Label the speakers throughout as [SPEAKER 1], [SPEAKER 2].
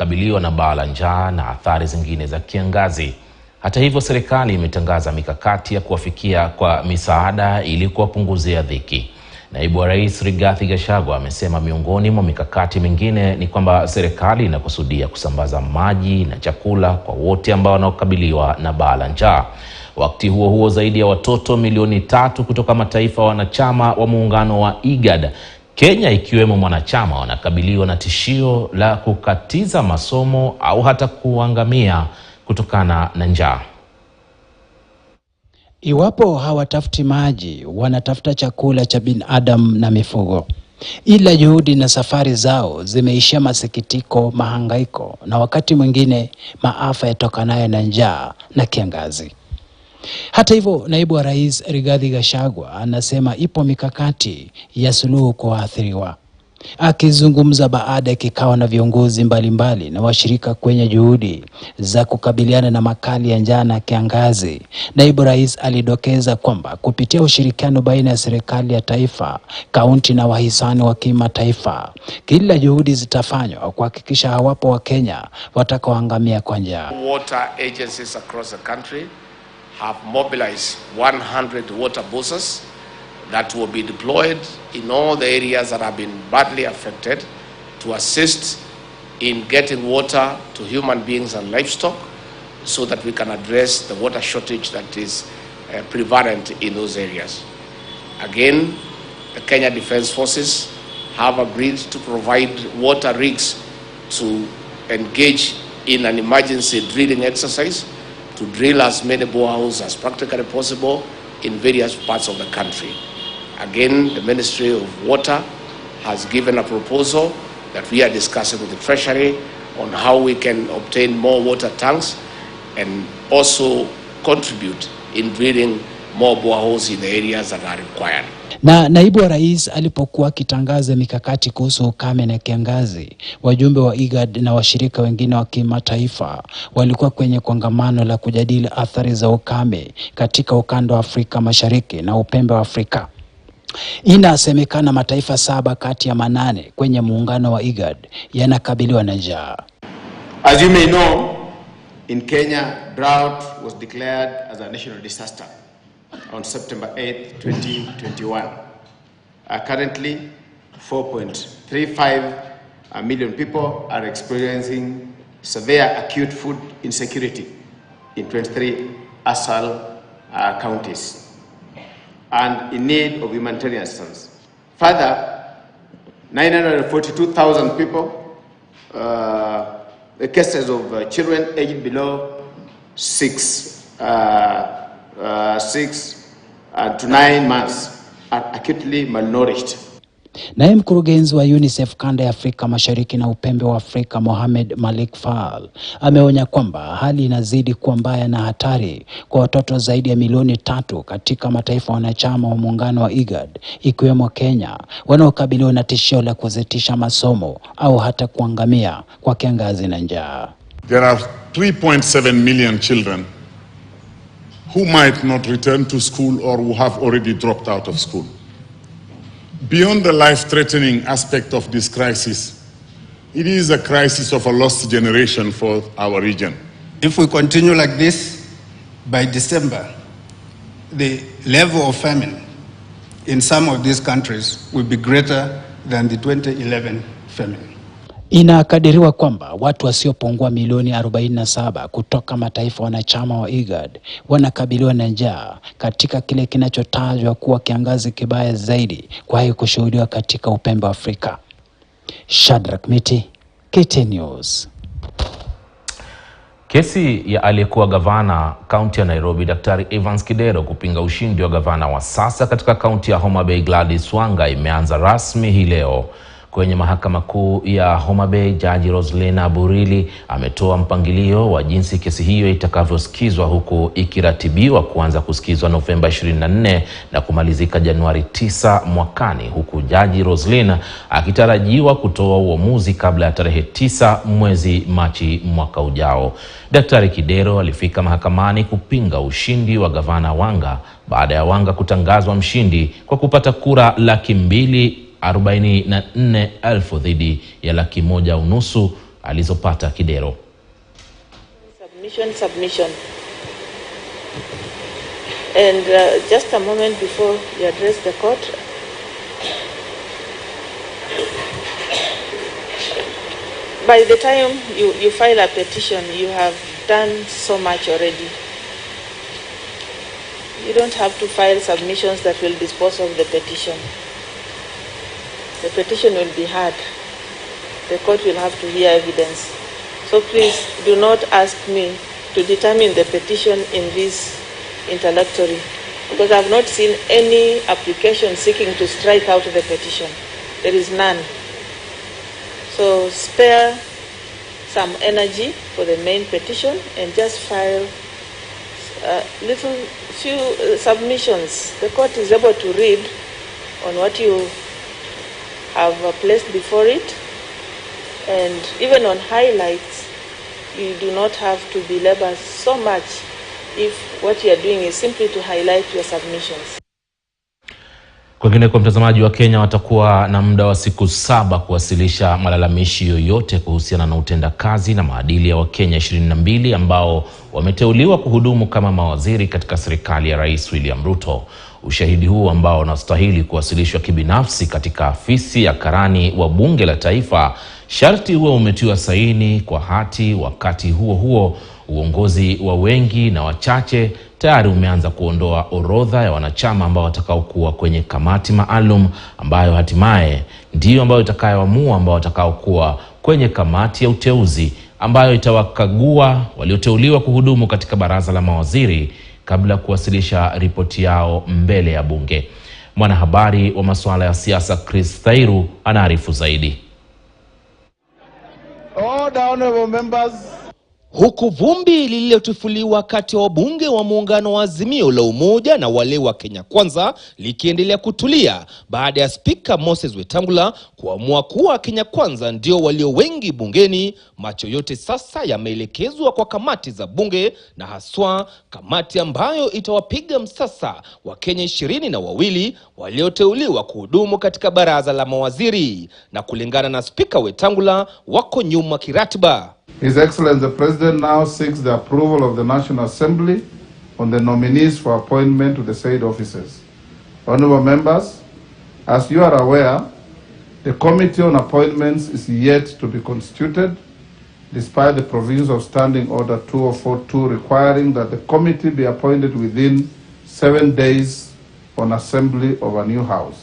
[SPEAKER 1] kabiliwa na baa la njaa na athari zingine za kiangazi. Hata hivyo, serikali imetangaza mikakati ya kuwafikia kwa misaada ili kuwapunguzia dhiki. Naibu wa Rais Rigathi Gachagua amesema miongoni mwa mikakati mingine ni kwamba serikali inakusudia kusambaza maji na chakula kwa wote ambao wanaokabiliwa na baa la njaa. Wakati huo huo, zaidi ya watoto milioni 3 kutoka mataifa wanachama wa muungano wa IGAD, Kenya ikiwemo mwanachama, wanakabiliwa na tishio la kukatiza masomo au hata kuangamia kutokana na njaa.
[SPEAKER 2] Iwapo hawatafuti maji, wanatafuta chakula cha binadamu na mifugo. Ila juhudi na safari zao zimeishia masikitiko, mahangaiko na wakati mwingine maafa yatokanayo na njaa na kiangazi. Hata hivyo, naibu wa Rais Rigathi Gachagua anasema ipo mikakati ya suluhu kwa waathiriwa. Akizungumza baada ya kikao na viongozi mbalimbali na washirika kwenye juhudi za kukabiliana na makali ya njaa na kiangazi, naibu rais alidokeza kwamba kupitia ushirikiano baina ya serikali ya taifa, kaunti na wahisani wa kimataifa, kila juhudi zitafanywa kuhakikisha hawapo wa Kenya watakaoangamia kwa njaa.
[SPEAKER 3] Water agencies across the country have mobilized 100 water buses that will be deployed in all the areas that have been badly affected to assist in getting water to human beings and livestock, so that we can address the water shortage that is prevalent in those areas. Again, the Kenya Defence Forces have agreed to provide water rigs to engage in an emergency drilling exercise to drill as many boreholes as practically possible in various parts of the country. Again, the Ministry of Water has given a proposal that we are discussing with the Treasury on how we can obtain more water tanks and also contribute in drilling more boreholes in the areas that are required.
[SPEAKER 2] Na naibu wa rais alipokuwa akitangaza mikakati kuhusu ukame na kiangazi, wajumbe wa IGAD na washirika wengine wa kimataifa walikuwa kwenye kongamano la kujadili athari za ukame katika ukanda wa Afrika Mashariki na upembe wa Afrika. Inasemekana mataifa 7 kati ya 8 kwenye muungano wa IGAD yanakabiliwa na njaa.
[SPEAKER 4] As you may know, in Kenya, drought was declared as a national disaster on September 8, 2021. Currently, 4.35 million people are experiencing severe acute food insecurity in 23 ASAL counties and in need of humanitarian assistance. Further, 942,000 people, the cases of children aged below 6 to 9 months are acutely malnourished.
[SPEAKER 2] Naye mkurugenzi wa UNICEF kanda ya Afrika Mashariki na upembe wa Afrika, Mohamed Malik Fall, ameonya kwamba hali inazidi kuwa mbaya na hatari kwa watoto zaidi ya milioni 3 katika mataifa wanachama wa muungano wa IGAD, ikiwemo Kenya, wanaokabiliwa na tishio la kusitisha masomo au hata kuangamia kwa kiangazi na njaa.
[SPEAKER 5] There are 3.7 million children who might not return to school or who have already dropped out of school. Beyond the life-threatening aspect of this crisis, it is a crisis of a lost generation for our region.
[SPEAKER 6] If we continue like this, by December, the level of famine in some of these countries will be greater than the 2011 famine.
[SPEAKER 2] Inakadiriwa kwamba watu wasiopungua milioni 47 kutoka mataifa wanachama wa IGAD wanakabiliwa na njaa katika kile kinachotajwa kuwa kiangazi kibaya zaidi kwa kushuhudiwa katika upembe wa Afrika. Shadrack Miti, KTN News.
[SPEAKER 1] Kesi ya aliyekuwa gavana kaunti ya Nairobi Daktari Evans Kidero kupinga ushindi wa gavana wa sasa katika kaunti ya Homa Bay Gladys Wanga imeanza rasmi hii leo. Kwenye mahakama kuu ya Homa Bay, Jaji Roslina Burili ametoa mpangilio wa jinsi kesi hiyo itakavyosikizwa, huku ikiratibiwa kuanza kusikizwa Novemba 24 na kumalizika Januari 9 mwakani, huku Jaji Roslina akitarajiwa kutoa uamuzi kabla ya tarehe 9 mwezi Machi mwaka ujao. Daktari Kidero alifika mahakamani kupinga ushindi wa gavana Wanga baada ya Wanga kutangazwa mshindi kwa kupata kura 244,000 dhidi ya 150,000 alizopata Kidero.
[SPEAKER 7] Submission. And just a moment before you address the court, by the time you file a petition, you have done so much already. You don't have to file submissions that will dispose of the petition. The petition will be heard. The court will have to hear evidence. So please do not ask me to determine the petition in this interlocutory, because I have not seen any application seeking to strike out the petition. There is none. So spare some energy for the main petition and just file few submissions. The court is able to read on what you have placed before it, and even on highlights, you do not have to belabor so much if what you are doing is simply to highlight your submissions.
[SPEAKER 1] Kwingine kwa mtazamaji wa Kenya watakuwa na muda wa siku 7 kuwasilisha malalamishi yoyote kuhusiana na utendakazi na maadili ya Wakenya 22 ambao wameteuliwa kuhudumu kama mawaziri katika serikali ya Rais William Ruto. Ushahidi huu ambao unastahili kuwasilishwa kibinafsi katika afisi ya karani wa bunge la taifa, sharti huo umetiwa saini kwa hati. Wakati huo huo, uongozi wa wengi na wachache tayari umeanza kuondoa orodha ya wanachama ambao watakaokuwa kwenye kamati maalum ambayo hatimaye ndio ambayo itakayoamua ambao watakaokuwa kwenye kamati ya uteuzi ambayo itawakagua walioteuliwa kuhudumu katika baraza la mawaziri kabla kuwasilisha ripoti yao mbele ya bunge. Mwanahabari wa masuala ya siasa Chris Thairu anaarifu zaidi.
[SPEAKER 8] Honorable members.
[SPEAKER 9] Huku vumbi lililotifuliwa kati ya wabunge wa muungano wa Azimio la Umoja na wale wa Kenya Kwanza likiendelea kutulia baada ya Spika Moses Wetangula kuamua kuwa Kenya Kwanza ndio walio wengi bungeni, macho yote sasa yameelekezwa kwa kamati za bunge, na haswa kamati ambayo itawapiga msasa wa Kenya 22 walioteuliwa kuhudumu katika baraza la mawaziri, na kulingana na Spika Wetangula wako nyuma kiratiba.
[SPEAKER 8] His Excellency the President now seeks the approval of the National Assembly on the nominees for appointment to the said offices. Honorable members, as you are aware, the Committee on Appointments is yet to be constituted, despite the provisions of Standing Order 2042 requiring that the committee be appointed within 7 days on assembly of a new house.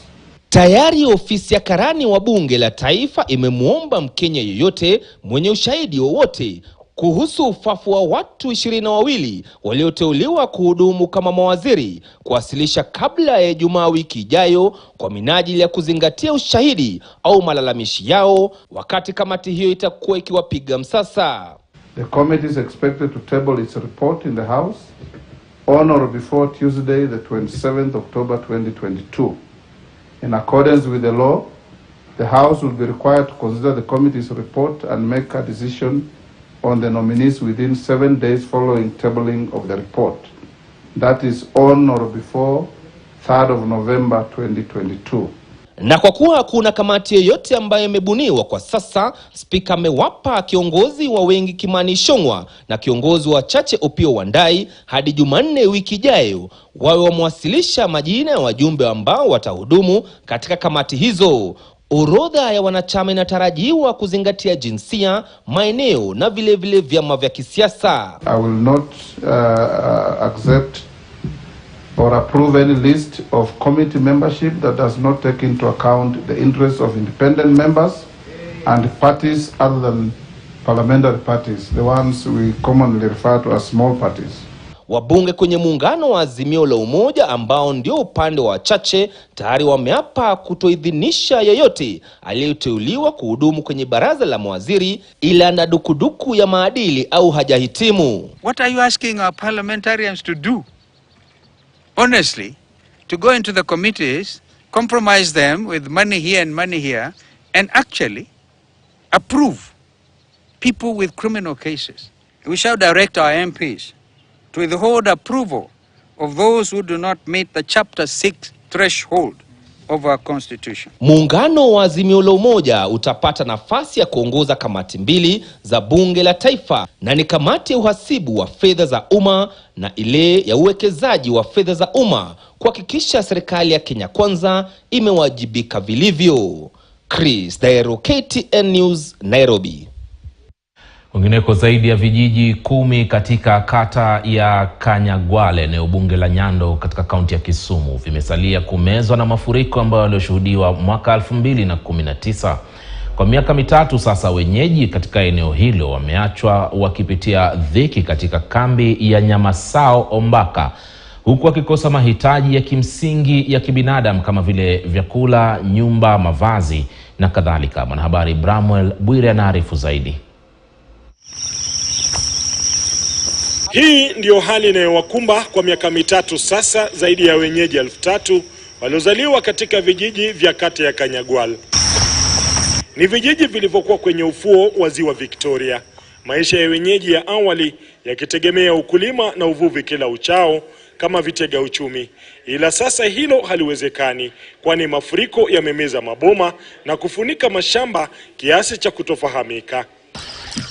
[SPEAKER 9] Tayari ofisi ya karani wa bunge la taifa imemuomba Mkenya yoyote mwenye ushahidi wowote kuhusu ufafu wa watu 22 walioteuliwa kuhudumu kama mawaziri kuwasilisha kabla ya Ijumaa wiki ijayo kwa minajili ya kuzingatia ushahidi au malalamishi yao, wakati kamati hiyo itakuwa ikiwapiga msasa.
[SPEAKER 8] The committee is expected to table its report in the House on or before Tuesday, the 27th October 2022. In accordance with the law, the House will be required to consider the committee's report and make a decision on the nominees within 7 days following tabling of the report. That is on or before 3rd of November 2022.
[SPEAKER 9] Na kwa kuwa kuna kamati yoyote ambayo imebuniwa kwa sasa, Spika amewapa kiongozi wa wengi Kimani Ichung'wah na kiongozi wa chache Opiyo Wandayi hadi Jumanne wiki ijayo wawe wamewasilisha majina ya wajumbe ambao watahudumu katika kamati hizo. Orodha ya wanachama inatarajiwa kuzingatia jinsia, maeneo na vile vyama vya kisiasa.
[SPEAKER 8] I will not accept or approve any list of committee membership that does not take into account the interests of independent members and parties other than parliamentary parties, the ones we commonly refer to as small parties.
[SPEAKER 9] Wabunge kwenye muungano wa Azimio la Umoja ambao ndio upande wa wachache tayari wameapa kutoidhinisha yeyote aliyeteuliwa kuhudumu kwenye baraza la mawaziri ila na dukuduku ya maadili au hajahitimu.
[SPEAKER 10] What are you asking our parliamentarians to do? Honestly, to go into the committees, compromise them with money here and money here, and actually approve people with criminal cases. We shall direct our MPs to withhold approval of those who do not meet the Chapter 6 threshold of our constitution.
[SPEAKER 9] Muungano wa Azimio la Umoja utapata nafasi ya kuongoza kamati mbili za bunge la taifa, na ni kamati ya uhasibu wa fedha za umma na ile ya uwekezaji wa fedha za umma, kuhakikisha serikali ya Kenya Kwanza imewajibika vilivyo. Chris Dairo, KTN News, Nairobi.
[SPEAKER 1] Kwingineko, zaidi ya vijiji 10 katika kata ya Kanyagwale, eneo bunge la Nyando katika kaunti ya Kisumu, vimesalia kumezwa na mafuriko ambayo yalishuhudiwa mwaka 2019. Kwa miaka mitatu sasa, wenyeji katika eneo hilo wameachwa wakipitia dhiki katika kambi ya Nyamasao Ombaka, huku wakikosa mahitaji ya kimsingi ya kibinadamu kama vile vyakula, nyumba, mavazi na kadhalika. Mwanahabari Bramwell Bwire anaarifu zaidi.
[SPEAKER 11] Hii ndio hali inayowakumba kwa miaka mitatu sasa zaidi ya wenyeji 3,000 waliozaliwa katika vijiji vya kata ya Kanyagwale. Ni vijiji vilivyokuwa kwenye ufuo wa ziwa Victoria. Maisha ya wenyeji ya awali yakitegemea ukulima na uvuvi kila uchao kama vitega uchumi. Ila sasa hilo haliwezekani, kwani mafuriko yamemeza maboma na kufunika mashamba kiasi cha kutofahamika.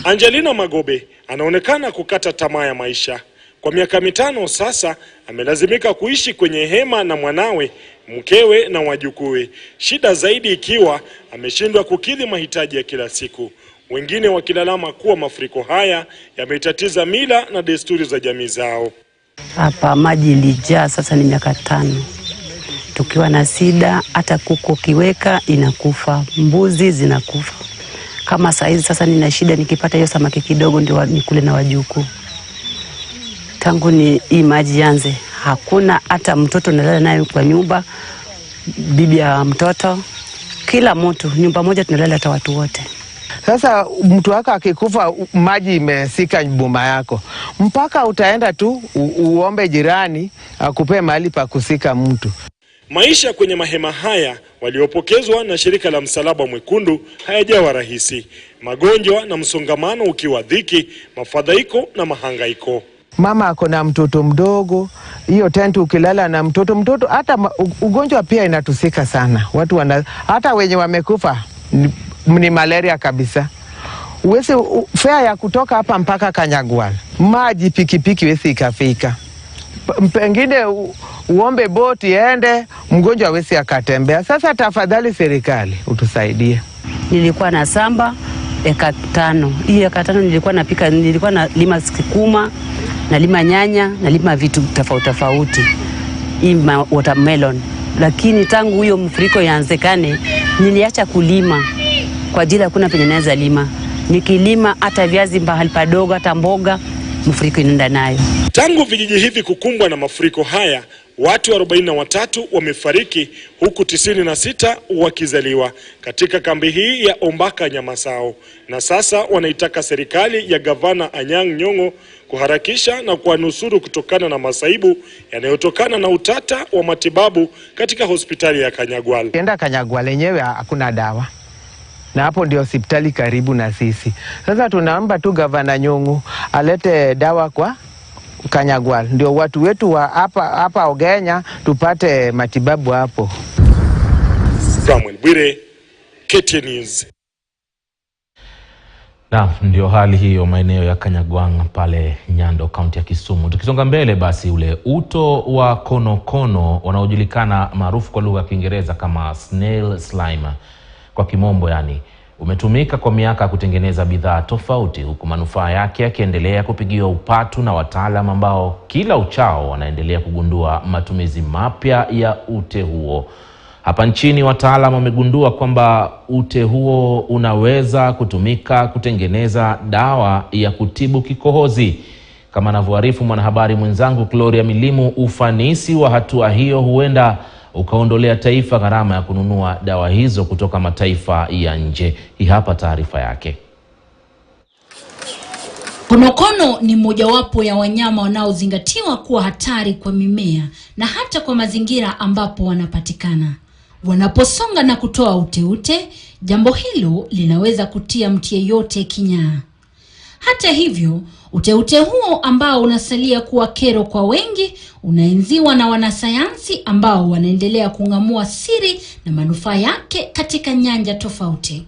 [SPEAKER 11] Angelina Magobe anaonekana kukata tamaa ya maisha. Kwa miaka 5 sasa amelazimika kuishi kwenye hema na mwanawe, mkewe na wajukuu. Shida zaidi ikiwa ameshindwa kukidhi mahitaji ya kila siku. Wengine wakilalama kuwa mafuriko haya yametatiza mila na desturi za jamii zao.
[SPEAKER 12] Hapa maji ilijaa, sasa ni miaka 5. Tukiwa na shida, hata kuku kiweka inakufa, mbuzi zinakufa. Kama saizi sasa nina shida, nikipata hiyo samaki kidogo ndio nikule na wajuku. Tangu ni hii maji yanze, hakuna hata mtoto nalala naye kwa nyumba, bibi ya mtoto, kila mtu, nyumba moja tunalala hata watu wote.
[SPEAKER 13] Sasa mtu wako akikufa, maji imesika boma yako, mpaka utaenda tu uombe jirani akupe mahali pa kusika mtu.
[SPEAKER 11] Maisha kwenye mahema haya waliopokezwa na shirika la Msalaba Mwekundu hayajawa rahisi. Magonjwa na msongamano ukiwa dhiki, mafadhaiko na mahangaiko.
[SPEAKER 13] Mama ako na mtoto mdogo, hiyo tenti ukilala na mtoto hata ugonjwa pia inatusika sana. Watu hata wenye wamekufa ni malaria kabisa. Uwezi fare ya kutoka hapa mpaka Kanyagwale, maji pikipiki wezi ikafika. Pengine uombe boti ende, mgonjwa wezi akatembea. Sasa tafadhali serikali utusaidie.
[SPEAKER 12] Nilikuwa na samba eka 5. Hii eka 5 nilikuwa na lima sukuma, na lima nyanya, na lima vitu tofauti. Hii watermelon. Lakini tangu huyo mfuriko yaanzekane, niliacha kulima kwa ajili hakuna penye naweza lima. Nikilima hata viazi mbahali padogo, hata mboga, mfuriko inaenda nayo.
[SPEAKER 11] Tangu vijiji hivi kukumbwa na mafuriko haya, watu 43 wamefariki huku 96 wakizaliwa katika kambi hii ya Ombaka Nyamasao. Na sasa wanaitaka serikali ya Gavana Anyang' Nyong'o kuharakisha na kuwanusuru kutokana na masaibu yanayotokana na utata wa matibabu katika hospitali ya Kanyagwale.
[SPEAKER 13] Kenda Kanyagwale yenyewe hakuna dawa, na hapo ndio hospitali karibu na sisi. Sasa tunaomba tu Gavana Nyong'o alete dawa kwa Kanyagwale, ndio watu wetu wa hapa Ogenya tupate matibabu hapo.
[SPEAKER 11] Samuel Bwire, KTN News.
[SPEAKER 1] Na ndio hali hiyo maeneo ya Kanyagwang pale Nyando, kaunti ya Kisumu. Tukisonga mbele, basi ule uto wa konokono wanaojulikana maarufu kwa lugha ya Kiingereza kama snail slime kwa kimombo yani, umetumika kwa miaka kutengeneza bidhaa tofauti, huku manufaa yake yakiendelea kupigiwa upatu na wataalamu ambao kila uchao wanaendelea kugundua matumizi mapya ya ute huo. Hapa nchini wataalamu wamegundua kwamba ute huo unaweza kutumika kutengeneza dawa ya kutibu kikohozi. Kama anavyoarifu mwanahabari mwenzangu Gloria Milimu, ufanisi wa hatua hiyo huenda ukaondolea taifa gharama ya kununua dawa hizo kutoka mataifa ya nje. Hii hapa taarifa yake.
[SPEAKER 14] Konokono ni mojawapo ya wanyama wanaozingatiwa kuwa hatari kwa mimea na hata kwa mazingira ambapo wanapatikana. Wanaposonga na kutoa uteute, jambo hilo linaweza kutia mtu yeyote kinyaa. Hata Hata hivyo, uteute huo ambao unasalia kuwa kero kwa wengi unaenziwa na wanasayansi ambao wanaendelea kung'amua siri na manufaa yake katika nyanja tofauti.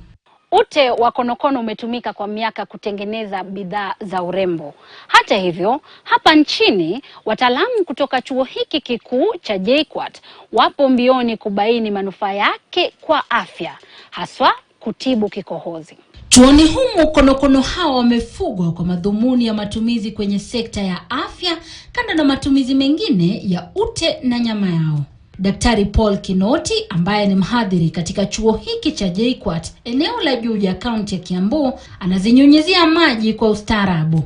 [SPEAKER 15] Ute wa konokono umetumika kwa miaka kutengeneza bidhaa za urembo. Hata hivyo, hapa nchini wataalamu kutoka chuo hiki kikuu cha JKUAT wapo mbioni kubaini manufaa yake kwa afya, haswa kutibu kikohozi.
[SPEAKER 14] Chuoni humu konokono hao wamefugwa kwa madhumuni ya matumizi kwenye sekta ya afya kando na matumizi mengine ya ute na nyama yao. Daktari Paul Kinoti ambaye ni mhadhiri katika chuo hiki cha JKUAT eneo la Juja, kaunti ya Kiambu, anazinyunyizia maji kwa ustaarabu,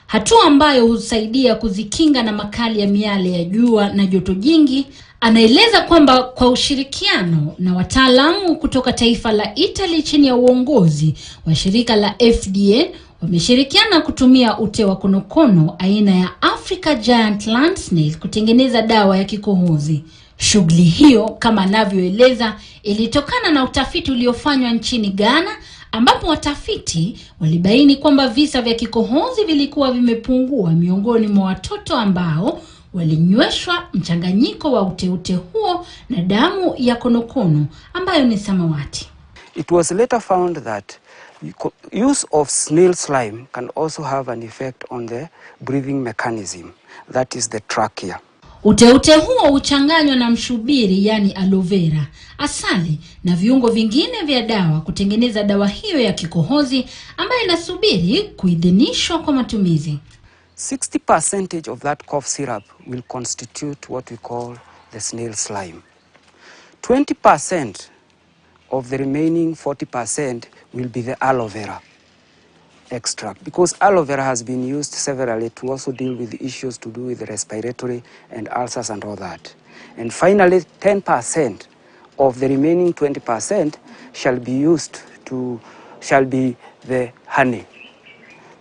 [SPEAKER 14] hatua ambayo husaidia kuzikinga na makali ya miale ya jua na joto jingi. Anaeleza kwamba kwa ushirikiano na wataalamu kutoka taifa la Italy chini ya uongozi wa shirika la FDA wameshirikiana kutumia ute wa konokono aina ya Africa Giant Land Snail kutengeneza dawa ya kikohozi. Shughuli hiyo, kama anavyoeleza, ilitokana na utafiti uliofanywa nchini Ghana, ambapo watafiti walibaini kwamba visa vya kikohozi vilikuwa vimepungua miongoni mwa watoto ambao walinyweshwa mchanganyiko wa uteute huo na damu ya konokono ambayo ni samawati.
[SPEAKER 16] It was later found that use of snail slime can also have an effect on the breathing mechanism, that is the trachea.
[SPEAKER 14] Uteute huo uchanganywa na mshubiri, yani aloe vera, asali na viungo vingine vya dawa kutengeneza dawa hiyo ya kikohozi ambayo inasubiri kuidhinishwa kwa matumizi.
[SPEAKER 16] 60% of that cough syrup will constitute what we call the snail slime. 20% of the remaining 40% will be the aloe vera extract, because aloe vera has been used severally to also deal with issues to do with respiratory and ulcers and all that. And finally, 10% of the remaining 20% shall be the honey.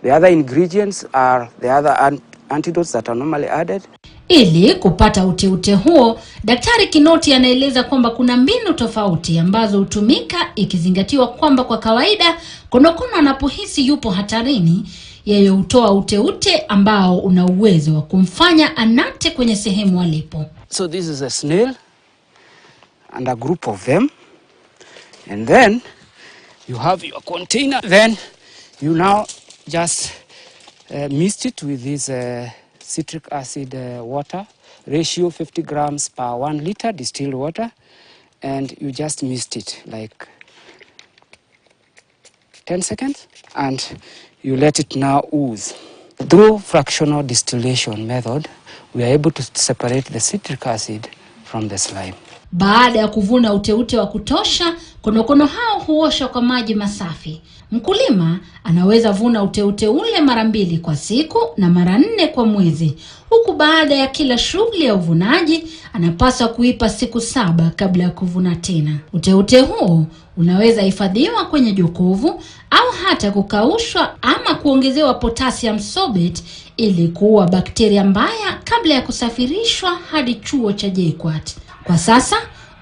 [SPEAKER 16] The other ingredients are the other antidotes that are normally added.
[SPEAKER 14] Ili kupata uteute huo, Daktari Kinoti anaeleza kwamba kuna mbinu tofauti ambazo hutumika, ikizingatiwa kwamba kwa kawaida konokono anapohisi yupo hatarini, yeye hutoa uteute ambao una uwezo wa kumfanya anate kwenye sehemu alipo.
[SPEAKER 16] So this is a snail and a group of them, and then you have your container. Then you now just mist it with this citric acid water, ratio 50 grams per 1 liter distilled water, and you just mist it like 10 seconds, and you let it now ooze. Through fractional distillation method, we are able to separate the citric acid from the slime.
[SPEAKER 14] Baada ya kuvuna uteute wa kutosha, konokono hao huoshwa kwa maji masafi. Mkulima anaweza vuna uteute ule mara 2 kwa siku na mara 4 kwa mwezi, huku baada ya kila shughuli ya uvunaji anapaswa kuipa siku 7 kabla ya kuvuna tena. Uteute huo unaweza hifadhiwa kwenye jokovu au hata kukaushwa ama kuongezewa potassium sorbate ili kuua bakteria mbaya kabla ya kusafirishwa hadi chuo cha JKUAT. Kwa sasa,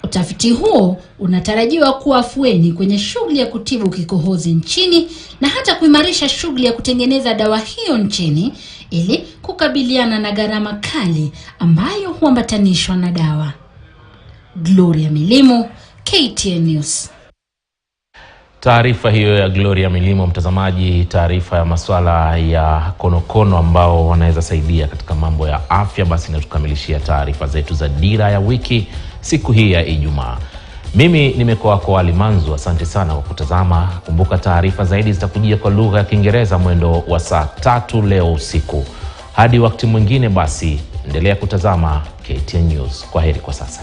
[SPEAKER 14] utafiti huo unatarajiwa kuwa afueni kwenye shughuli ya kutibu kikohozi nchini na hata kuimarisha shughuli ya kutengeneza dawa hiyo nchini ili kukabiliana na gharama kali ambayo huambatanishwa na dawa. Gloria Milimo, KTN News.
[SPEAKER 1] Taarifa hiyo ya Gloria Milimo, mtazamaji, taarifa ya masuala ya konokono ambao wanaweza saidia katika mambo ya afya, basi natukamilishia taarifa zetu za Dira ya Wiki siku hii ya Ijumaa. Mimi nimekuwa kwa Alimanzu, asante sana kwa kutazama. Kumbuka taarifa zaidi zitakujia kwa lugha ya Kiingereza mwendo wa saa 3 leo usiku. Hadi wakati mwingine, basi endelea kutazama KTN News. Kwaheri kwa sasa.